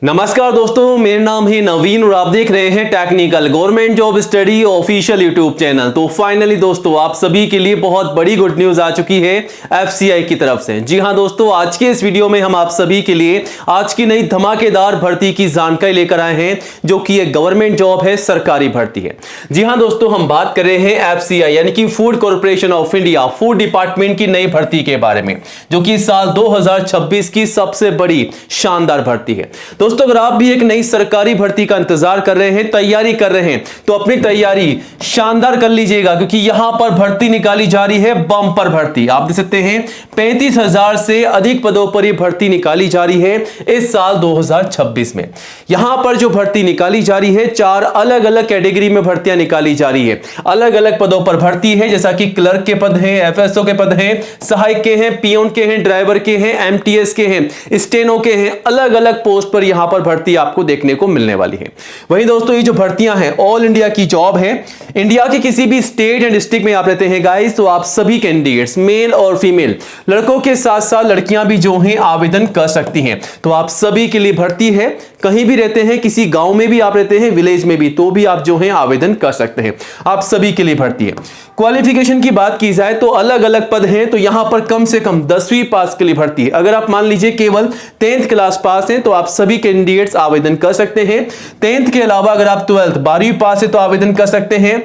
नमस्कार दोस्तों, मेरा नाम है नवीन और आप देख रहे हैं technical government job study official YouTube channel. तो फाइनली दोस्तों, आप सभी के लिए बहुत बड़ी गुड न्यूज आ चुकी है एफसीआई की तरफ से। जी हां दोस्तों, आज के इस वीडियो में हम आप सभी के लिए आज की नई धमाकेदार भर्ती की जानकारी लेकर आए हैं, जो कि एक गवर्नमेंट जॉब है, सरकारी भर्ती है। जी हां दोस्तों, हम बात कर रहे हैं एफसीआई यानी कि food corporation of India, food department की नई भर्ती के बारे में, जो कि साल 2026 की सबसे बड़ी शानदार भर्ती है। दोस्तों, अगर आप भी एक नई सरकारी भर्ती का इंतजार कर रहे हैं, तैयारी कर रहे हैं, तो अपनी तैयारी शानदार कर लीजिएगा, क्योंकि यहां पर भर्ती निकाली जा रही है, बम्पर भर्ती। आप देख सकते हैं 35,000 से अधिक पदों पर यह भर्ती निकाली जा रही है इस साल 2026 में। यहां पर जो भर्ती निकाली जा रही है, 4 अलग अलग कैटेगरी में भर्तियां निकाली जा रही है। अलग अलग पदों पर भर्ती है, जैसा कि क्लर्क के पद हैं, एफएसओ के पद हैं, सहायक के हैं, पियोन के हैं, ड्राइवर के हैं, एमटीएस के हैं, स्टेनो के हैं। अलग अलग पोस्ट पर यहां पर भर्ती आपको देखने को मिलने वाली है। वहीं दोस्तों, ये जो भर्तियां हैं ऑल इंडिया की जॉब है। इंडिया के किसी भी स्टेट एंड डिस्ट्रिक्ट में आप रहते हैं गाइस, तो आप सभी कैंडिडेट्स, मेल और फीमेल, लड़कों के साथ साथ लड़कियां भी जो हैं आवेदन कर सकती हैं। तो आप सभी के लिए भर्ती है। कहीं भी रहते हैं, किसी गांव में भी आप रहते हैं, विलेज में भी, तो भी आप जो हैं आवेदन कर सकते हैं। आप सभी के लिए भर्ती है। क्वालिफिकेशन की बात की जाए तो अलग अलग पद हैं, तो यहां पर कम से कम 10वीं पास के लिए भर्ती है। अगर आप मान लीजिए केवल 10th क्लास पास हैं, तो आप सभी कैंडिडेट्स आवेदन कर सकते हैं। 10th के अलावा अगर आप 12th 12वीं पास है तो आवेदन कर सकते हैं।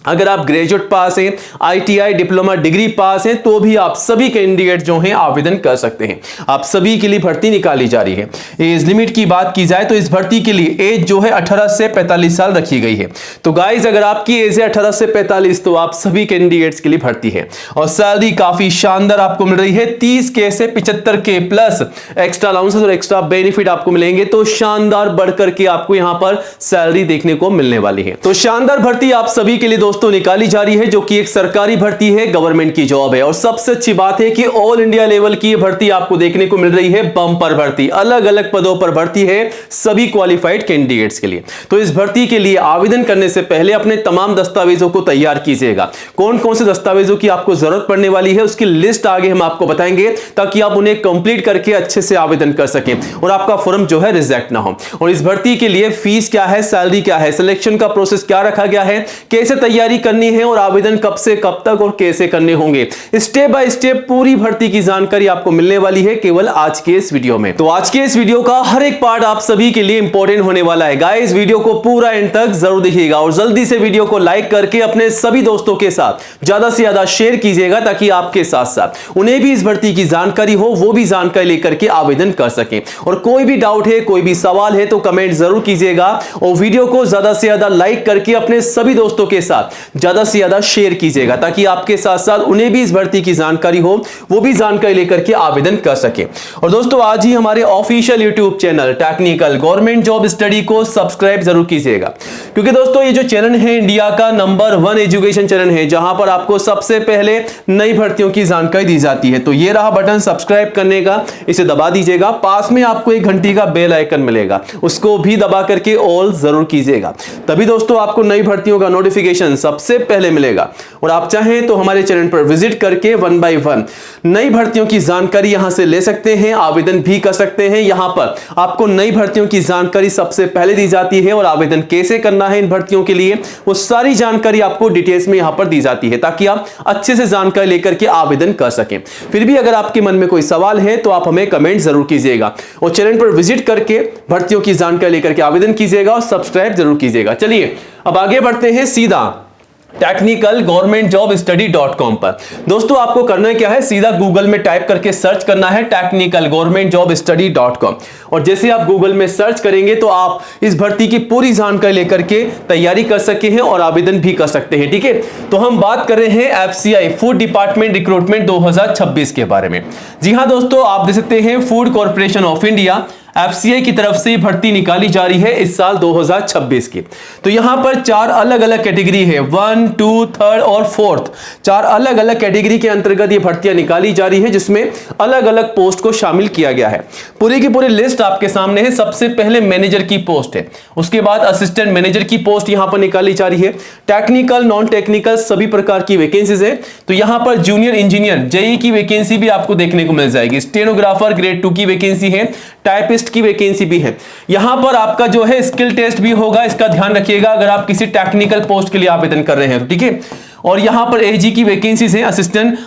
अगर आप ग्रेजुएट पास हैं, आईटीआई डिप्लोमा डिग्री पास हैं, तो भी आप सभी कैंडिडेट जो हैं आवेदन कर सकते हैं। आप सभी के लिए भर्ती निकाली जा रही है। एज लिमिट की बात की जाए तो इस भर्ती के लिए एज जो है 18 से 45 साल रखी गई है। तो गाइज, अगर आपकी एज है 18 से 45, तो आप सभी कैंडिडेट्स के लिए भर्ती है। और सैलरी काफी शानदार आपको मिल रही है, 30K से 75K प्लस एक्स्ट्रा अलाउंसेस और एक्स्ट्रा बेनिफिट आपको मिलेंगे। तो शानदार बढ़कर के आपको यहां पर सैलरी देखने को मिलने वाली है। तो शानदार भर्ती आप सभी के लिए दोस्तों निकाली जा रही है, जो कि एक सरकारी भर्ती है, गवर्नमेंट की जॉब है। और सबसे अच्छी बात है कि ऑल इंडिया लेवल की भर्ती आपको देखने को मिल रही है, बम्पर भर्ती। अलग अलग पदों पर भर्ती है सभी क्वालिफाइड कैंडिडेट्स के लिए। तो इस भर्ती के लिए आवेदन करने से पहले अपने तमाम दस्तावेजों को तैयार कीजिएगा। कौन कौन से दस्तावेजों की आपको जरूरत पड़ने वाली है, उसकी लिस्ट आगे हम आपको बताएंगे, ताकि आप उन्हें कंप्लीट करके अच्छे से आवेदन कर सकें और आपका फॉर्म जो है रिजेक्ट ना हो। और इस भर्ती के लिए फीस क्या है, सैलरी क्या है, सिलेक्शन का प्रोसेस क्या रखा गया है, कैसे तैयारी करनी है और आवेदन कब से कब तक और कैसे करने होंगे, स्टेप बाय स्टेप पूरी भर्ती की जानकारी आपको मिलने वाली है केवल आज के इस वीडियो में। तो आज के इस वीडियो का हर एक पार्ट आप सभी के लिए इंपॉर्टेंट होने वाला है। गाइस, वीडियो को पूरा एंड तक जरूर देखिएगा और जल्दी से वीडियो को लाइक करके अपने सभी दोस्तों के साथ ज्यादा से ज्यादा शेयर कीजिएगा, ताकि आपके साथ साथ उन्हें भी इस भर्ती की जानकारी हो, वो भी जानकारी लेकर के आवेदन कर सके। और कोई भी डाउट है, कोई भी सवाल है, तो कमेंट जरूर कीजिएगा और वीडियो को ज्यादा से ज्यादा लाइक करके अपने सभी दोस्तों के साथ ज्यादा से ज्यादा शेयर कीजिएगा, ताकि आपके साथ साथ उन्हें भी इस भर्ती की जानकारी हो, वो भी जानकारी लेकर के आवेदन कर सके। और दोस्तों, आज ही हमारे official YouTube channel technical government job study को सब्सक्राइब जरूर कीजिएगा, क्योंकि दोस्तों ये जो चैनल है इंडिया का नंबर 1 एजुकेशन चैनल है, जहां पर आपको सबसे पहले नई भर्तियों की जानकारी दी जाती है। तो ये रहा बटन सब्सक्राइब करने का, इसे दबा दीजिएगा। पास में आपको एक घंटी का बेल आइकन मिलेगा, उसको भी दबा करके ऑल जरूर कीजिएगा, तभी दोस्तों आपको नई भर्तियों का नोटिफिकेशन सबसे पहले मिलेगा। और आप चाहें तो हमारे चैनल पर विजिट करके 1 बाय 1 नई भर्तियों की जानकारी यहां से ले सकते हैं, आवेदन भी कर सकते हैं। यहां पर आपको नई भर्तियों की जानकारी सबसे पहले दी जाती है और आवेदन कैसे करना है इन भर्तियों के लिए, वो सारी जानकारी आपको डिटेल्स में यहां पर दी जाती है, ताकि आप अच्छे से जानकारी लेकर के आवेदन कर सकें। फिर भी अगर आपके मन में कोई सवाल है, तो आप हमें कमेंट जरूर कीजिएगा और चैनल पर विजिट करके भर्तियों की जानकारी लेकर के आवेदन कीजिएगा और सब्सक्राइब जरूर कीजिएगा। चलिए अब आगे बढ़ते हैं सीधा टेक्निकल गवर्नमेंट जॉब स्टडी.com पर। दोस्तों, आपको करना क्या है, सीधा गूगल में टाइप करके सर्च करना है टेक्निकल गवर्नमेंट जॉब स्टडी.com। और जैसे आप गूगल में सर्च करेंगे, तो आप इस भर्ती की पूरी जानकारी लेकर के तैयारी कर सके हैं और आवेदन भी कर सकते हैं। ठीक है, तो हम बात कर रहे हैं एफसीआई फूड डिपार्टमेंट रिक्रूटमेंट 2026 के बारे में। जी हां दोस्तों, आप देख सकते हैं food corporation of India FCI की तरफ से भर्ती निकाली जा रही है इस साल 2026 की। तो यहां पर 4 अलग अलग कैटेगरी है, 1, 2, 3 और 4th, 4 अलग अलग कैटेगरी के अंतर्गत ये भर्तियां निकाली जा रही है, जिसमें अलग अलग पोस्ट को शामिल किया गया है। पूरी की पूरी लिस्ट आपके सामने है। सबसे पहले मैनेजर की पोस्ट है, उसके बाद असिस्टेंट मैनेजर की पोस्ट यहां पर निकाली जा रही है। टेक्निकल, नॉन टेक्निकल सभी प्रकार की वैकेंसीज है। तो यहां पर जूनियर इंजीनियर जेई की वैकेंसी भी आपको देखने को मिल जाएगी। स्टेनोग्राफर ग्रेड 2 की वैकेंसी है, टाइपिस्ट टेस्ट की वैकेंसी भी है। यहां पर आपका जो है स्किल टेस्ट भी होगा, इसका ध्यान रखिएगा अगर आप किसी टेक्निकल पोस्ट के लिए आवेदन कर रहे हैं तो, ठीक है। और यहां पर एजी की वैकेंसीज है, असिस्टेंट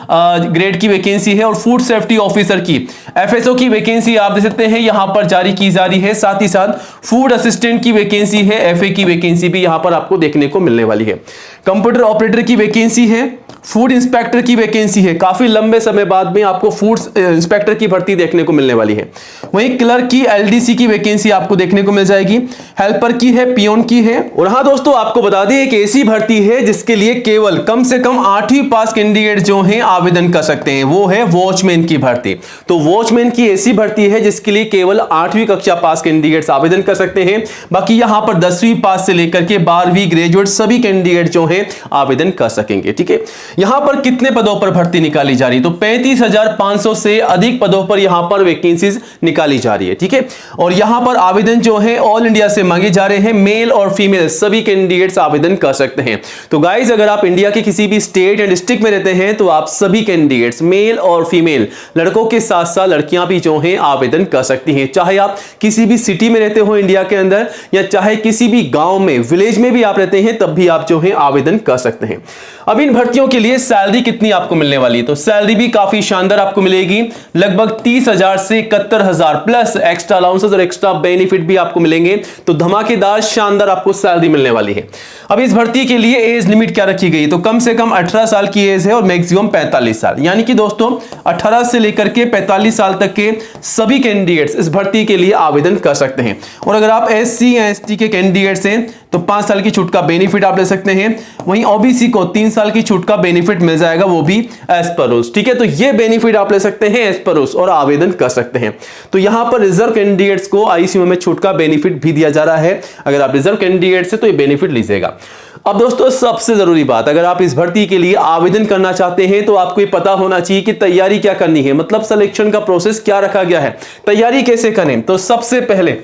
ग्रेड की वैकेंसी है, और फूड सेफ्टी ऑफिसर की एफएसओ की वैकेंसी आप देख सकते हैं यहां पर जारी की जा रही है। साथ ही साथ फूड असिस्टेंट की वैकेंसी है, एफए की वैकेंसी भी यहां पर आपको देखने को मिलने वाली है। कंप्यूटर ऑपरेटर की वैकेंसी है, फूड इंस्पेक्टर की वैकेंसी है, काफी लंबे समय बाद में आपको फूड इंस्पेक्टर की भर्ती देखने को मिलने वाली है। वहीं क्लर्क की एलडीसी की वैकेंसी आपको देखने को मिल जाएगी, हेल्पर की है, पियोन की है। और हाँ दोस्तों, आपको बता दें एक ऐसी भर्ती है जिसके लिए केवल कम से कम 8वीं पास कैंडिडेट जो हैं आवेदन कर सकते हैं, वो है वॉचमैन की भर्ती। तो वॉचमैन की ऐसी भर्ती है जिसके लिए केवल 8वीं कक्षा पास कैंडिडेट्स आवेदन कर सकते हैं। बाकी यहां पर 10वीं पास से लेकर के 12वीं ग्रेजुएट सभी कैंडिडेट जो हैं आवेदन कर सकेंगे, ठीक है। यहां पर कितने पदों पर भर्ती निकाली जा रही है, तो 35,500 से अधिक पदों पर यहां पर वैकेंसीज निकाली जा रही है, ठीक है। और यहां पर आवेदन जो है ऑल इंडिया से मांगे जा रहे हैं, मेल और फीमेल सभी कैंडिडेट्स आवेदन कर सकते हैं। तो गाइस, अगर आप इंडिया के किसी भी स्टेट या डिस्ट्रिक्ट में रहते हैं तो आप सभी कैंडिडेट्स मेल और फीमेल लड़कों के साथ साथ लड़कियां भी जो हैं आवेदन कर सकती हैं। चाहे आप किसी भी सिटी में रहते हो इंडिया के अंदर, या चाहे किसी भी गांव में, विलेज में भी आप रहते हैं, तब भी आप जो है आवेदन कर सकते हैं। अब इन भर्तियों के लिए सैलरी कितनी आपको मिलने वाली है, तो सैलरी भी काफी शानदार आपको मिलेगी, लगभग 30,000 से 71,000 प्लस एक्स्ट्रा अलाउंसेस और एक्स्ट्रा बेनिफिट भी आपको मिलेंगे। तो धमाकेदार शानदार आपको सैलरी मिलने वाली है। अब इस भर्ती के लिए एज लिमिट क्या रखी गई, तो कम से कम 18 साल की एज है और मैक्सिमम 45 साल, यानी कि दोस्तों 18 से लेकर के 45 साल तक के सभी कैंडिडेट्स इस भर्ती के लिए आवेदन कर सकते हैं। और अगर आप एससी या एसटी के कैंडिडेट्स हैं तो 5 साल की छूट का बेनिफिट आप ले सकते हैं। वहीं ओबीसी को 3 साल की छूट का बेनिफिट मिल जाएगा, वो भी एज पर रूल्स, ठीक है। तो ये बेनिफिट आप ले सकते हैं एज पर रूल्स और आवेदन कर सकते हैं। तो यहां पर रिजर्व कैंडिडेट्स को आईसीयू में छूट का बेनिफिट भी दिया जा रहा है। अगर आप रिजर्व कैंडिडेट्स हैं तो ये बेनिफिट लीजिएगा। अब दोस्तों सबसे जरूरी बात, अगर आप इस भर्ती के लिए आवेदन करना चाहते हैं तो आपको ये पता होना चाहिए कि तैयारी क्या करनी है, मतलब सिलेक्शन का प्रोसेस क्या रखा गया है, तैयारी कैसे करें। तो सबसे पहले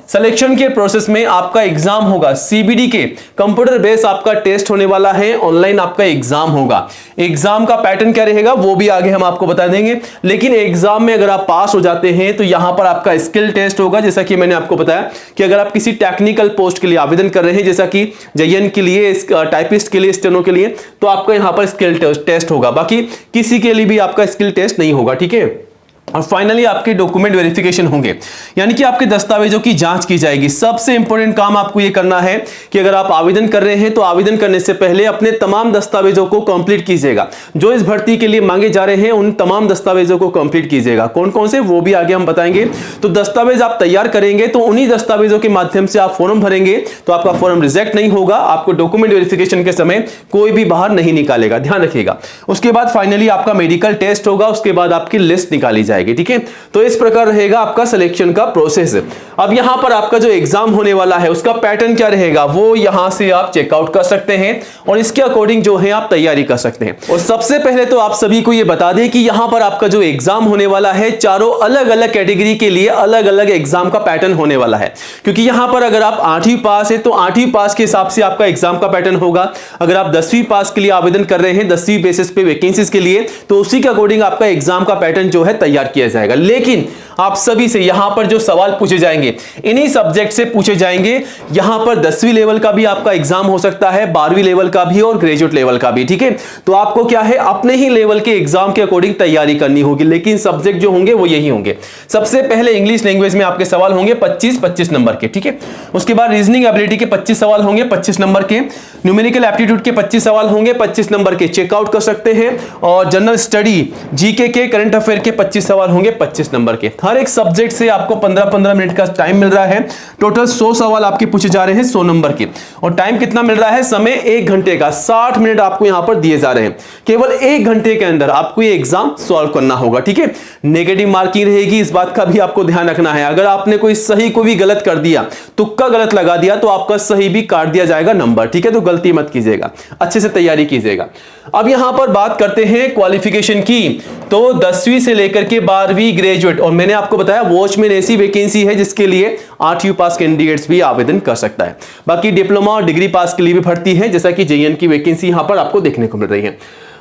सिलेक्शन के प्रोसेस में आपका एग्जाम होगा, सीबीडी के कंप्यूटर बेस आपका टेस्ट होने वाला है, ऑनलाइन आपका एग्जाम होगा। एग्जाम का पैटर्न क्या रहेगा वो भी आगे हम आपको बता देंगे, लेकिन एग्जाम में अगर आप पास हो जाते हैं तो यहां पर आपका स्किल टेस्ट होगा। जैसा कि मैंने आपको बताया कि अगर आप किसी टेक्निकल पोस्ट के लिए आवेदन कर रहे हैं, जैसा कि जेईएन के लिए, टाइपिस्ट के लिए, स्टेनो के लिए, तो आपका यहां पर स्किल टेस्ट होगा। बाकी किसी के लिए भी आपका स्किल टेस्ट नहीं होगा, ठीक है। और फाइनली आपके डॉक्यूमेंट वेरिफिकेशन होंगे, यानी कि आपके दस्तावेजों की जांच की जाएगी। सबसे इंपॉर्टेंट काम आपको यह करना है कि अगर आप आवेदन कर रहे हैं तो आवेदन करने से पहले अपने तमाम दस्तावेजों को कंप्लीट कीजिएगा। जो इस भर्ती के लिए मांगे जा रहे हैं उन तमाम दस्तावेजों को कंप्लीट कीजिएगा। कौन कौन से वो भी आगे हम बताएंगे। तो दस्तावेज आप तैयार करेंगे तो उन्हीं दस्तावेजों के माध्यम से आप फॉर्म भरेंगे तो आपका फॉर्म रिजेक्ट नहीं होगा। आपको डॉक्यूमेंट वेरिफिकेशन के समय कोई भी बाहर नहीं निकालेगा, ध्यान रखिएगा। उसके बाद फाइनली आपका मेडिकल टेस्ट होगा, उसके बाद आपकी लिस्ट निकाली जाएगी, ठीक है। तो इस प्रकार रहेगा आपका सिलेक्शन का प्रोसेस। अब यहां पर आपका जो एग्जाम होने वाला है उसका पैटर्न क्या रहेगा वो यहां से आप चेकआउट कर सकते हैं और इसके अकॉर्डिंग जो है आप तैयारी कर सकते हैं। और सबसे पहले तो आप सभी को यह बता दें कि यहां पर आपका जो एग्जाम होने वाला है चारों अलग अलग कैटेगरी के लिए अलग अलग एग्जाम का पैटर्न होने वाला है। क्योंकि यहां पर अगर आप 8वीं पास है तो 8वीं पास के हिसाब से आपका एग्जाम का पैटर्न होगा। अगर आप 10वीं पास के लिए आवेदन कर रहे हैं 10वीं बेसिस पे वैकेंसीज के लिए, तो उसी के अकॉर्डिंग आपका एग्जाम का पैटर्न जो है तैयार किया जाएगा। लेकिन आप सभी से यहां पर जो सवाल पूछे जाएंगे इन्हीं सब्जेक्ट से पूछे जाएंगे। यहां पर 10वीं लेवल का भी आपका एग्जाम हो सकता है, 12वीं लेवल का भी और ग्रेजुएट लेवल का भी, ठीक है। तो आपको क्या है अपने ही लेवल के एग्जाम के अकॉर्डिंग तैयारी करनी होगी, लेकिन सब्जेक्ट जो होंगे वो यही होंगे। सबसे पहले इंग्लिश लैंग्वेज में आपके सवाल होंगे 25-25 नंबर के, ठीक है। उसके बाद रीजनिंग एबिलिटी के 25 सवाल होंगे 25 नंबर के, न्यूमेरिकल एप्टीट्यूड के 25 सवाल होंगे 25 नंबर के, चेकआउट कर सकते हैं। और जनरल स्टडी जीके के करंट अफेयर के 25 सवाल होंगे 25 नंबर के। हर एक सब्जेक्ट से आपको 15-15 मिनट का टाइम मिल रहा है। टोटल 100 सवाल आपके पूछे जा रहे हैं 100 नंबर के। और टाइम कितना मिल रहा है, समय 1 घंटे का, 60 मिनट आपको यहां पर दिए जा रहे हैं। केवल 1 घंटे के अंदर आपको ये एग्जाम सॉल्व करना होगा, ठीक है। नेगेटिव मार्किंग रहेगी, इस बात का भी आपको ध्यान रखना है। अगर आपने कोई सही को भी गलत कर दिया, तुक्का गलत लगा दिया, तो आपका सही भी काट दिया जाएगा नंबर, ठीक है। तो गलती मत कीजिएगा, अच्छे से तैयारी कीजिएगा। अब यहां पर बात करते हैं क्वालिफिकेशन की। तो 10वीं से लेकर के 12वीं ग्रेजुएट, और मैंने आपको बताया वॉचमैन ऐसी वैकेंसी है जिसके लिए 8वीं पास कैंडिडेट्स भी आवेदन कर सकता है। बाकी डिप्लोमा और डिग्री पास के लिए भी भर्ती है, जैसा कि जेईएन की वैकेंसी यहां पर आपको देखने को मिल रही है।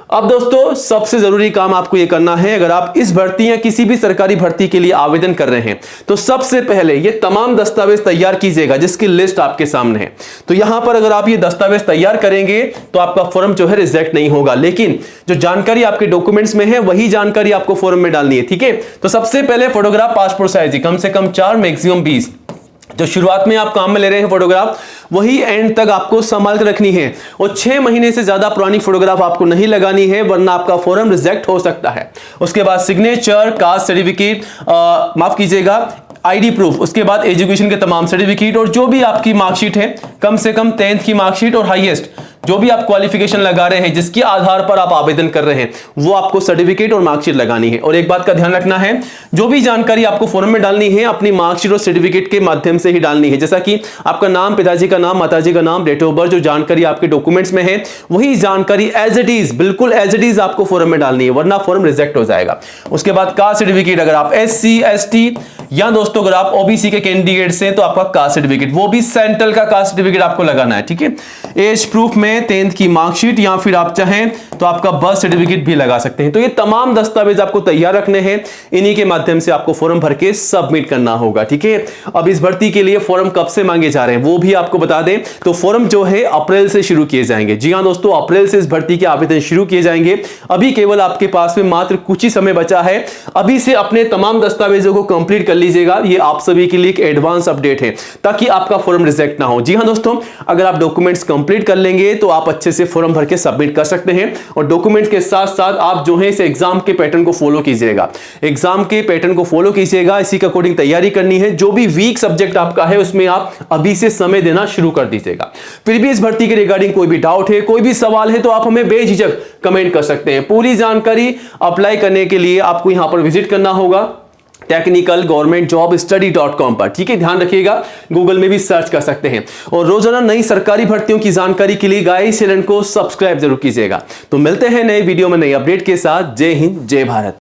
अब दोस्तों सबसे जरूरी काम आपको यह करना है, अगर आप इस भर्ती या किसी भी सरकारी भर्ती के लिए आवेदन कर रहे हैं तो सबसे पहले ये तमाम दस्तावेज तैयार कीजिएगा जिसकी लिस्ट आपके सामने है। तो यहां पर अगर आप ये दस्तावेज तैयार करेंगे तो आपका फॉर्म जो है रिजेक्ट नहीं होगा, लेकिन जो जानकारी आपके डॉक्यूमेंट्स में है वही जानकारी आपको फॉर्म में डालनी है, ठीक है। तो सबसे पहले फोटोग्राफ पासपोर्ट साइज कम से कम 4 मैक्सिमम 20, जो शुरुआत में आप काम में ले रहे हैं फोटोग्राफ वही एंड तक आपको संभाल कर रखनी है, और 6 महीने से ज्यादा पुरानी फोटोग्राफ आपको नहीं लगानी है वरना आपका फॉर्म रिजेक्ट हो सकता है। उसके बाद सिग्नेचर, कास्ट सर्टिफिकेट, माफ कीजिएगा आईडी प्रूफ, उसके बाद एजुकेशन के तमाम सर्टिफिकेट और जो भी आपकी मार्कशीट है, कम से कम 10th की मार्कशीट और हाईएस्ट जो भी आप क्वालिफिकेशन लगा रहे हैं जिसके आधार पर आप आवेदन कर रहे हैं वो आपको सर्टिफिकेट और मार्कशीट लगानी है। और एक बात का ध्यान रखना है, जो भी जानकारी आपको फॉर्म में डालनी है अपनी मार्कशीट और सर्टिफिकेट के माध्यम से ही डालनी है, जैसा कि आपका नाम, पिताजी का नाम, माताजी का नाम, डेट ऑफ बर्थ, जो जानकारी आपके डॉक्यूमेंट्स में है वही जानकारी एज इट इज, बिल्कुल एज इट इज आपको फॉर्म में डालनी है वरना फॉर्म रिजेक्ट हो जाएगा। उसके बाद कास्ट सर्टिफिकेट, अगर आप SC ST या दोस्तों अगर आप OBC के कैंडिडेट्स हैं तो आपका कास्ट सर्टिफिकेट, वो भी सेंट्रल का कास्ट सर्टिफिकेट आपको लगाना है, ठीक है। एज प्रूफ में 10th की मार्कशीट या फिर आप चाहें तो आपका बर्थ सर्टिफिकेट भी लगा सकते हैं। तो ये तमाम दस्तावेज आपको तैयार रखने हैं, इन्हीं के माध्यम से आपको फॉर्म भर के सबमिट करना होगा, ठीक है। अब इस भर्ती के लिए फॉर्म कब से मांगे जा रहे हैं वो भी आपको बता दें। तो फॉर्म जो है अप्रैल से शुरू किए जाएंगे। जी हां दोस्तों, अप्रैल से इस भर्ती के आवेदन शुरू किए जाएंगे। अभी केवल आपके पास में मात्र कुछ ही समय बचा है, अभी से अपने तमाम दस्तावेजों को कंप्लीट कर लीजिएगा। ये आप सभी के लिए एक एडवांस अपडेट है ताकि आपका फॉर्म रिजेक्ट ना हो। जी हां दोस्तों, अगर आप डॉक्यूमेंट्स कंप्लीट कर लेंगे तो आप अच्छे से फॉर्म भर के सबमिट कर सकते हैं, और डॉक्यूमेंट्स के साथ साथ आप जो है इस एग्जाम के पैटर्न को फॉलो कीजिएगा, एग्जाम के पैटर्न को फॉलो कीजिएगा, इसी के अकॉर्डिंग तैयारी करनी है। जो भी वीक सब्जेक्ट आपका है उसमें आप अभी से समय देना शुरू कर दीजिएगा। फिर भी इस भर्ती के रिगार्डिंग कोई भी डाउट है, कोई भी सवाल है तो आप हमें बेझिझक कमेंट कर सकते हैं। पूरी जानकारी अप्लाई करने के लिए आपको यहां पर विजिट करना होगा technicalgovernmentjobstudy.com पर, ठीक है। ध्यान रखिएगा, गूगल में भी सर्च कर सकते हैं, और रोजाना नई सरकारी भर्तियों की जानकारी के लिए गाइस चैनल को सब्सक्राइब जरूर कीजिएगा। तो मिलते हैं नए वीडियो में नई अपडेट के साथ। जय हिंद, जय भारत।